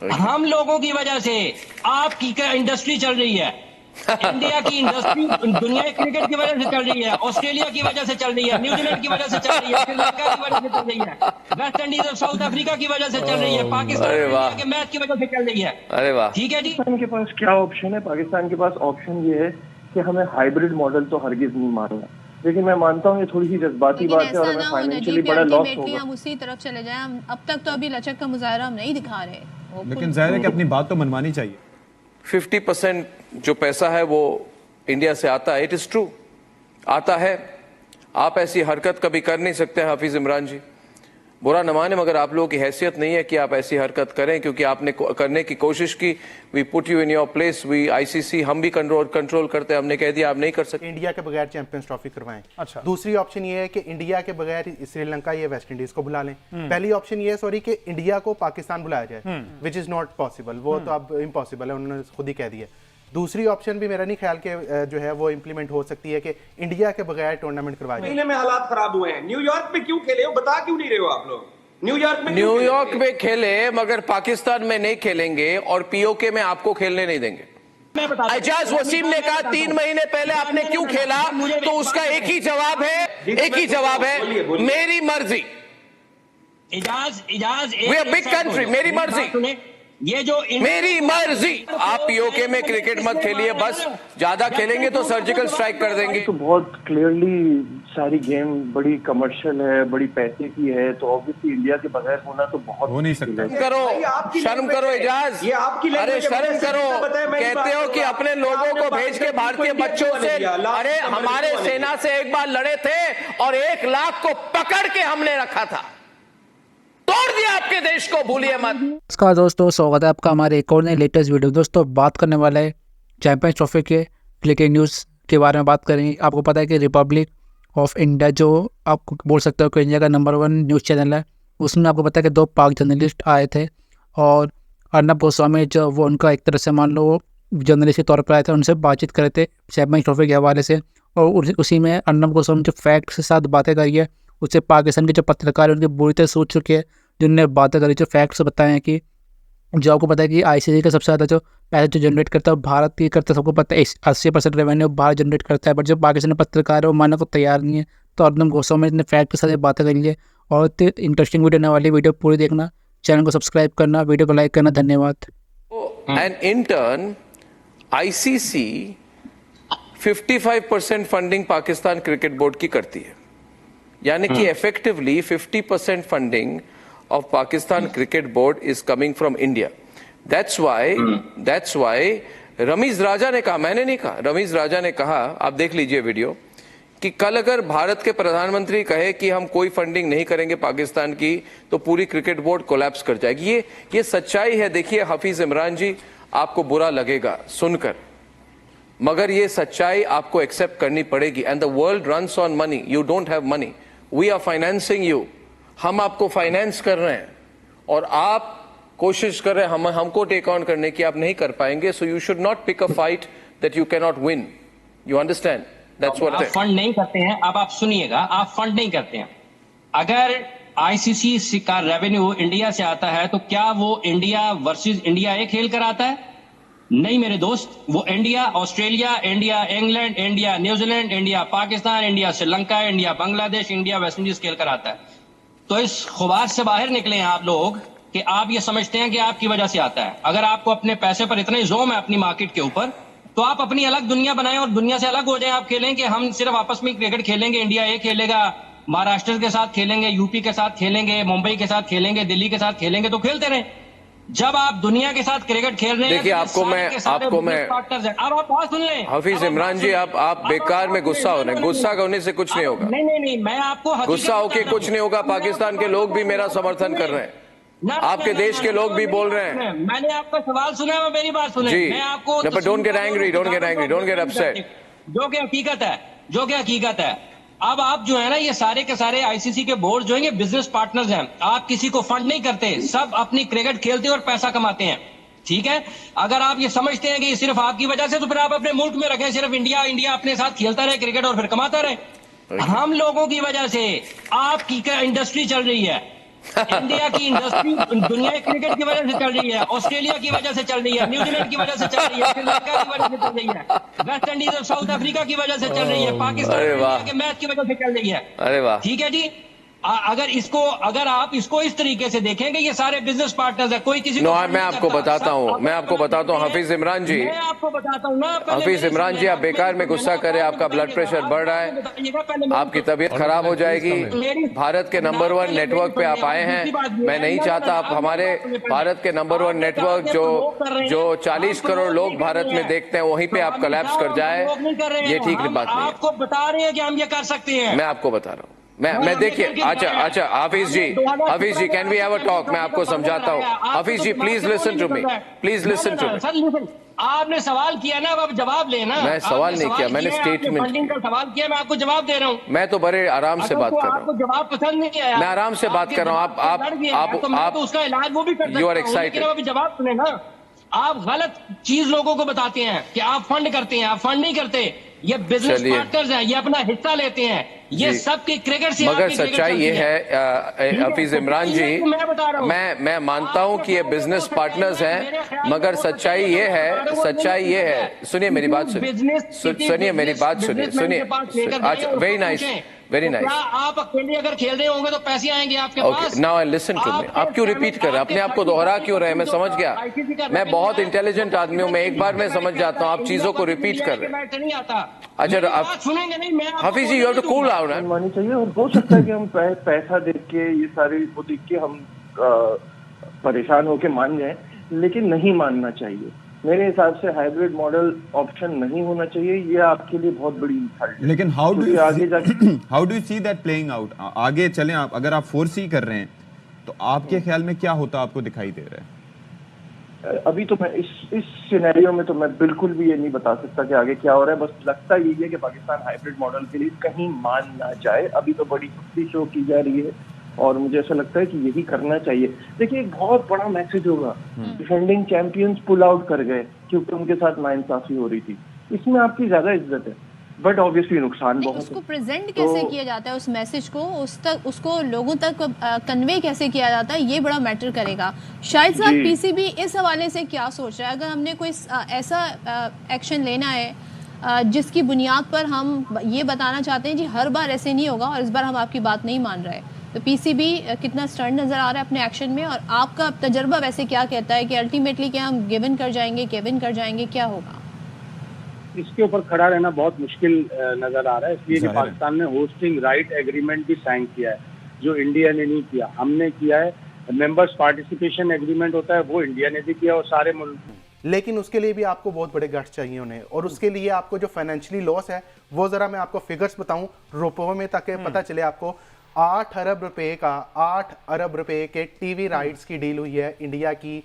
हम लोगों की वजह से आपकी इंडस्ट्री चल रही है। इंडिया की इंडस्ट्री दुनिया क्रिकेट की वजह से चल रही है, ऑस्ट्रेलिया की वजह से चल रही है, न्यूजीलैंड की वजह से चल रही है, श्रीलंका की वजह से चल रही है, वेस्ट इंडीज और साउथ अफ्रीका की वजह से चल रही है, पाकिस्तान और इंडिया के मैच की वजह से चल रही है। अरे वाह, ठीक है जी। पाकिस्तान के पास क्या ऑप्शन है? पाकिस्तान के पास ऑप्शन ये है कि हमें हाइब्रिड मॉडल तो हरगिज नहीं मानना, लेकिन मैं मानता हूँ ये थोड़ी सी जज्बाती बात है और हमें फाइनेंशियली बड़ा लॉस होगा। हम उसी तरफ चले जाएं। हम अब तक तो अभी लचक का मुजाहरा हम नहीं दिखा रहे, लेकिन जाहिर है कि अपनी बात तो मनवानी चाहिए। 50% जो पैसा है वो इंडिया से आता है, इट इज ट्रू, आता है। आप ऐसी हरकत कभी कर नहीं सकते हाफिज इमरान जी, बुरा न माने, मगर आप लोगों की हैसियत नहीं है कि आप ऐसी हरकत करें, क्योंकि आपने करने की कोशिश की। We put you in your place, we ICC हम भी कंट्रोल करते हैं, हमने कह दिया आप नहीं कर सकते। इंडिया के बगैर चैंपियंस ट्रॉफी करवाएं। अच्छा, दूसरी ऑप्शन ये है कि इंडिया के बगैर श्रीलंका या वेस्ट इंडीज को बुला लें। पहली ऑप्शन ये है सॉरी कि इंडिया को पाकिस्तान बुलाया जाए, विच इज नॉट पॉसिबल, वो तो अब इम्पॉसिबल है, उन्होंने खुद ही कह दिया। दूसरी ऑप्शन भी मेरा नहीं ख्याल के जो है वो इंप्लीमेंट हो सकती है कि इंडिया के बगैर टूर्नामेंट करवाया जाए। महीने में हालात खराब हुए हैं, न्यूयॉर्क में क्यों खेले हो, बता क्यों नहीं रहे हो आप लोग? न्यूयॉर्क में खेले मगर पाकिस्तान में नहीं खेलेंगे और पीओके में आपको खेलने नहीं देंगे। एजाज वसीम ने कहा 3 महीने पहले आपने क्यों खेला, तो उसका एक ही जवाब है, मेरी मर्जी। Ijaz we are big country, मेरी मर्जी, ये जो मेरी मर्जी। आप पीओके में क्रिकेट मत खेलिए, बस ज्यादा खेलेंगे तो सर्जिकल स्ट्राइक कर देंगे। तो बहुत क्लियरली सारी गेम बड़ी कमर्शियल है, बड़ी पैसे की है, तो ऑब्वियसली इंडिया के बगैर होना तो बहुत हो नहीं सकता। शर्म करो एजाज, ये आपकी अरे शर्म करो। कहते हो कि अपने लोगों को भेज के भारतीय बच्चों से, अरे हमारे सेना से एक बार लड़े थे और 1 लाख को पकड़ के हमने रखा था, तोड़ दिया आपके देश को, भूलिए मत। नमस्कार दोस्तों, स्वागत है आपका हमारे एक और नए लेटेस्ट वीडियो। दोस्तों बात करने वाला है चैंपियंस ट्रॉफी के क्रिकेट न्यूज़ के बारे में बात करेंगे। आपको पता है कि रिपब्लिक ऑफ इंडिया जो आप बोल सकते हो कि इंडिया का नंबर 1 न्यूज़ चैनल है, उसमें आपको पता है कि 2 पाक जर्नलिस्ट आए थे और अर्नब गोस्वामी जो वो उनका एक तरह से मान लो जर्नलिस्ट के तौर पर आए थे, उनसे बातचीत करे थे चैंपियंस ट्रॉफी के हवाले से। और उसी में अर्नब गोस्वामी जो फैक्ट्स के साथ बातें करी है, उससे पाकिस्तान के जो पत्रकार हैं उनकी बुरी तरह सोच चुके हैं, जिनने बातें करी, जो फैक्ट्स बताए हैं कि जो आपको पता है कि आईसीसी का सबसे ज़्यादा जो पैसे जो जनरेट करता है भारत की करता है, सबको पता है 80% रेवेन्यू भारत जनरेट करता है, बट जो पाकिस्तानी पत्रकार है वो मानने को तैयार नहीं है। तो अर्नब गोस्वामी ने फैक्ट के साथ बातें करी है और इंटरेस्टिंग वीडियो होने वाली, वीडियो पूरी देखना, चैनल को सब्सक्राइब करना, वीडियो को लाइक करना। धन्यवाद। And in turn ICC 55% funding Pakistan cricket board की करती है, यानी कि effectively 50% funding of Pakistan Cricket Board is coming from India. That's why Ramiz Raja ने कहा, मैंने नहीं कहा, रमीज राजा ने कहा, आप देख लीजिए वीडियो, कि कल अगर भारत के प्रधानमंत्री कहे कि हम कोई फंडिंग नहीं करेंगे पाकिस्तान की तो पूरी क्रिकेट बोर्ड कोलैप्स कर जाएगी। ये सच्चाई है। देखिए हाफिज इमरान जी, आपको बुरा लगेगा सुनकर, मगर ये सच्चाई आपको एक्सेप्ट करनी पड़ेगी। And the world runs on money, you don't have money, we are financing you, हम आपको फाइनेंस कर रहे हैं और आप कोशिश कर रहे हैं हमको टेक ऑन करने की, आप नहीं कर पाएंगे। So you should not pick a fight that you can not win, you understand? That's what. आप फंड नहीं करते हैं, अब आप सुनिएगा, आप फंड नहीं करते हैं। अगर आईसीसी का रेवेन्यू इंडिया से आता है तो क्या वो इंडिया वर्सेस इंडिया एक खेल कर आता है? नहीं मेरे दोस्त, वो India Australia, India England, India New Zealand, India Pakistan, India Sri Lanka, India Bangladesh, India West Indies खेल कर आता है। तो इस खुबार से बाहर निकले हैं आप लोग कि आप ये समझते हैं कि आपकी वजह से आता है। अगर आपको अपने पैसे पर इतना ही जोम है अपनी मार्केट के ऊपर, तो आप अपनी अलग दुनिया बनाएं और दुनिया से अलग हो जाएं। आप खेलें कि हम सिर्फ आपस में क्रिकेट खेलेंगे, इंडिया ए खेलेगा, महाराष्ट्र के साथ खेलेंगे, यूपी के साथ खेलेंगे, मुंबई के साथ खेलेंगे, दिल्ली के साथ खेलेंगे, तो खेलते रहें। जब आप दुनिया के साथ क्रिकेट खेल रहे हैं, देखिए आपको मैं अब आप बात सुन लें। हाफिज इमरान जी, आप बेकार में गुस्सा हो रहे हैं, गुस्सा होने से कुछ नहीं होगा। नहीं, मैं आपको गुस्सा होके कुछ नहीं होगा। पाकिस्तान के लोग भी मेरा समर्थन कर रहे हैं, आपके देश के लोग भी बोल रहे हैं। मैंने आपका सवाल सुना, मेरी बात सुने जी। मैं आपको don't get angry, don't get upset. जो कि हकीकत है, अब आप जो है ना, ये सारे के सारे आईसीसी के बोर्ड जो है बिजनेस पार्टनर्स हैं। आप किसी को फंड नहीं करते, सब अपनी क्रिकेट खेलते हैं और पैसा कमाते हैं। ठीक है, अगर आप ये समझते हैं कि सिर्फ आपकी वजह से, तो फिर आप अपने मुल्क में रखें, सिर्फ इंडिया अपने साथ खेलता रहे क्रिकेट और फिर कमाता रहे। हम लोगों की वजह से आपकी इंडस्ट्री चल रही है। इंडिया की इंडस्ट्री दुनिया की क्रिकेट की वजह से चल रही है, ऑस्ट्रेलिया की वजह से चल रही है, न्यूजीलैंड की वजह से चल रही है, श्रीलंका की वजह से चल रही है, वेस्ट इंडीज और साउथ अफ्रीका की वजह से चल रही है, पाकिस्तान अरे और वाह। इंडिया के मैच की वजह से चल रही है। अरे वाह। ठीक है जी। अगर आप इसको इस तरीके से देखेंगे, ये सारे बिजनेस पार्टनर्स है, कोई किसी नो, को मैं आपको बताता हूँ, मैं आपको बताता हूँ हफीज इमरान जी, मैं आपको बताता हूँ ना, हफीज इमरान जी, आप बेकार में गुस्सा करें, आपका ब्लड प्रेशर बढ़ रहा है, आपकी तबीयत खराब हो जाएगी। भारत के नंबर 1 नेटवर्क पे आप आए हैं, मैं नहीं चाहता आप हमारे भारत के नंबर 1 नेटवर्क जो 40 करोड़ लोग भारत में देखते हैं वहीं पे आप कोलैप्स कर जाए, ये ठीक बात नहीं है। आपको बता रहे हैं कि हम ये कर सकते हैं। मैं आपको बता रहा हूँ, मैं देखिए, अच्छा Hafiz ji, can we have a talk, मैं आपको समझाता हूँ। Hafiz ji, please listen to me, please listen to me. Sir आपने सवाल किया ना, अब आप जवाब लेना। मैं सवाल नहीं किया, मैंने स्टेटमेंट फंडिंग का सवाल किया, मैं आपको जवाब दे रहा हूँ। मैं तो बड़े आराम से बात कर रहा आपको हूँ, जवाब पसंद नहीं आया, मैं आराम से बात कर रहा हूँ। आप तो उसका इलाज वो भी कर सकता यू आर हूं, एक्साइटेड। लेकिन अभी जवाब सुने ना। आप गलत चीज लोगों को बताते हैं कि आप फंड करते हैं, आप फंड नहीं करते। ये बिजनेस पार्टनर्स हैं, ये अपना हिस्सा लेते हैं, ये सबकी क्रिकेट से, मगर सच्चाई ये है हफीज इमरान जी, मैं बता रहा हूं, मैं मानता हूँ कि ये बिजनेस पार्टनर्स हैं, मगर सच्चाई ये है, सुनिए मेरी बात, सुनिए मेरी बात, सुनिए। अच्छा, वेरी नाइस, वेरी नाइस। आप अकेले अगर खेल रहे होंगे तो पैसे आएंगे आपके पास। नाउ लिसन टू मी, आप क्यों रिपीट कर रहे हैं, अपने आप को दोहरा क्यों रहे हैं? मैं समझ गया, मैं बहुत इंटेलिजेंट आदमी हूँ, मैं एक बार में समझ जाता हूँ, आप चीजों को रिपीट कर रहे हैं। अच्छा, आप सुनेंगे नहीं, मैं Hafiz ji, you have to cool down. माननी चाहिए, और हो सकता है कि हम पैसा देख के, ये सारी वो देख के हम परेशान होके मान जाएं, लेकिन नहीं मानना चाहिए। मेरे हिसाब से हाइब्रिड मॉडल ऑप्शन नहीं होना चाहिए, ये आपके लिए बहुत बड़ी इंसल्ट है। लेकिन how do you see that playing out? आगे चलें आप, अगर आप 4C कर रहे हैं तो आपके ख्याल में क्या होता आपको दिखाई दे रहा है? अभी तो मैं इस सिनेरियो में तो मैं बिल्कुल भी ये नहीं बता सकता कि आगे क्या हो रहा है। बस लगता यही है कि पाकिस्तान हाइब्रिड मॉडल के लिए कहीं मान ना जाए। अभी तो बड़ी खुशी शो की जा रही है और मुझे ऐसा लगता है कि यही करना चाहिए। देखिए, एक बहुत बड़ा मैसेज होगा, डिफेंडिंग चैंपियंस पुल आउट कर गए क्योंकि उनके साथ नाइंसाफी हो रही थी, इसमें आपकी ज्यादा इज्जत है, बट ऑब्वियसली नुकसान बहुत है। उसको प्रेजेंट कैसे किया जाता है, उस मैसेज को उसको लोगों तक कन्वे कैसे किया जाता है, ये बड़ा मैटर करेगा। शायद साहब पीसीबी इस हवाले से क्या सोच रहा है? अगर हमने कोई ऐसा एक्शन लेना है जिसकी बुनियाद पर हम ये बताना चाहते हैं जी हर बार ऐसे नहीं होगा और इस बार हम आपकी बात नहीं मान रहे, तो पीसीबी कितना स्टर्न नजर आ रहा है अपने एक्शन में, और आपका तजर्बा वैसे क्या कहता है कि अल्टीमेटली क्या हम गिवन कर जाएंगे, क्या होगा? इसके ऊपर खड़ा रहना बहुत मुश्किल नजर आ रहा है, इसलिए कि पाकिस्तान ने होस्टिंग राइट एग्रीमेंट भी साइन किया है, जो इंडिया ने नहीं किया, हमने किया है। मेंबर्स पार्टिसिपेशन एग्रीमेंट होता है, वो इंडिया ने भी किया और सारे मुल्क। लेकिन उसके लिए भी आपको बहुत बड़े गट्स चाहिए उन्हें, और उसके लिए आपको जो फाइनेंशियली लॉस है वो जरा मैं आपको फिगर्स बताऊं रुपयों में, ताकि पता चले आपको। 8 अरब रुपए के टीवी राइट्स की डील हुई है इंडिया की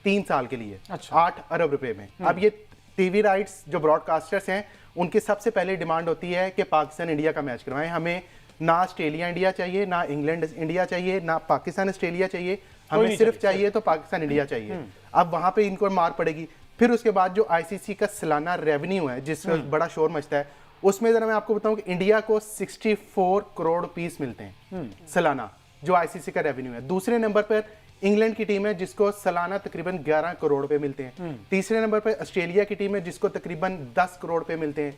3 साल के लिए। 8 अरब रुपए में। अब ये टीवी राइट्स जो ब्रॉडकास्टर्स हैं उनकी सबसे पहले डिमांड होती है कि पाकिस्तान इंडिया का मैच करवाएं। हमें ना ऑस्ट्रेलिया इंडिया चाहिए, ना इंग्लैंड इंडिया चाहिए, ना पाकिस्तान ऑस्ट्रेलिया चाहिए, हमें सिर्फ चाहिए तो पाकिस्तान इंडिया चाहिए। अब वहां पे इनको मार पड़ेगी। फिर उसके बाद जो आईसीसी का सालाना रेवेन्यू है जिसका बड़ा शोर मचता है, उसमें जरा मैं आपको बताऊं कि इंडिया को 64 करोड़ रुपीस मिलते हैं सालाना, जो आईसीसी का रेवेन्यू है। दूसरे नंबर पर इंग्लैंड की टीम है जिसको सालाना तकरीबन 11 करोड़ रुपए मिलते हैं। तीसरे नंबर पर ऑस्ट्रेलिया की टीम है जिसको तकरीबन 10 करोड़ रुपए मिलते हैं।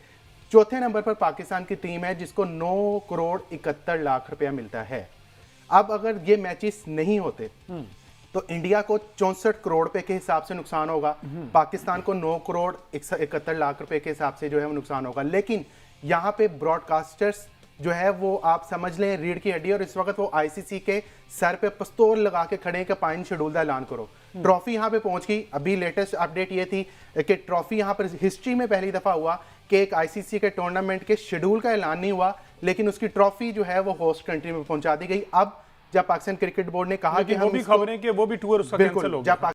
चौथे नंबर पर पाकिस्तान की टीम है जिसको 9 करोड़ 71 लाख रुपया मिलता है। अब अगर ये मैचेस नहीं होते तो इंडिया को 64 करोड़ रुपए के हिसाब से नुकसान होगा, पाकिस्तान को 9 करोड़ 71 लाख रुपए के हिसाब से जो है वो नुकसान होगा। लेकिन यहाँ पे ब्रॉडकास्टर्स जो है वो आप समझ लें रीढ़ की हड्डी, और इस वक्त वो आईसीसी के सर पे पिस्तौल लगा के खड़े हैं कि 5 शेड्यूल का ऐलान करो। ट्रॉफी यहाँ पे पहुंच गई। अभी लेटेस्ट अपडेट ये थी कि ट्रॉफी यहाँ पर हिस्ट्री में पहली दफा हुआ कि एक आईसीसी के टूर्नामेंट के शेड्यूल का ऐलान नहीं हुआ, लेकिन उसकी ट्रॉफी जो है वो होस्ट कंट्री में पहुंचा दी गई। अब जब पाकिस्तान क्रिकेट बोर्ड ने कहा कि वो भी खबरें कि वो भी टूर उसका कैंसिल हो गया।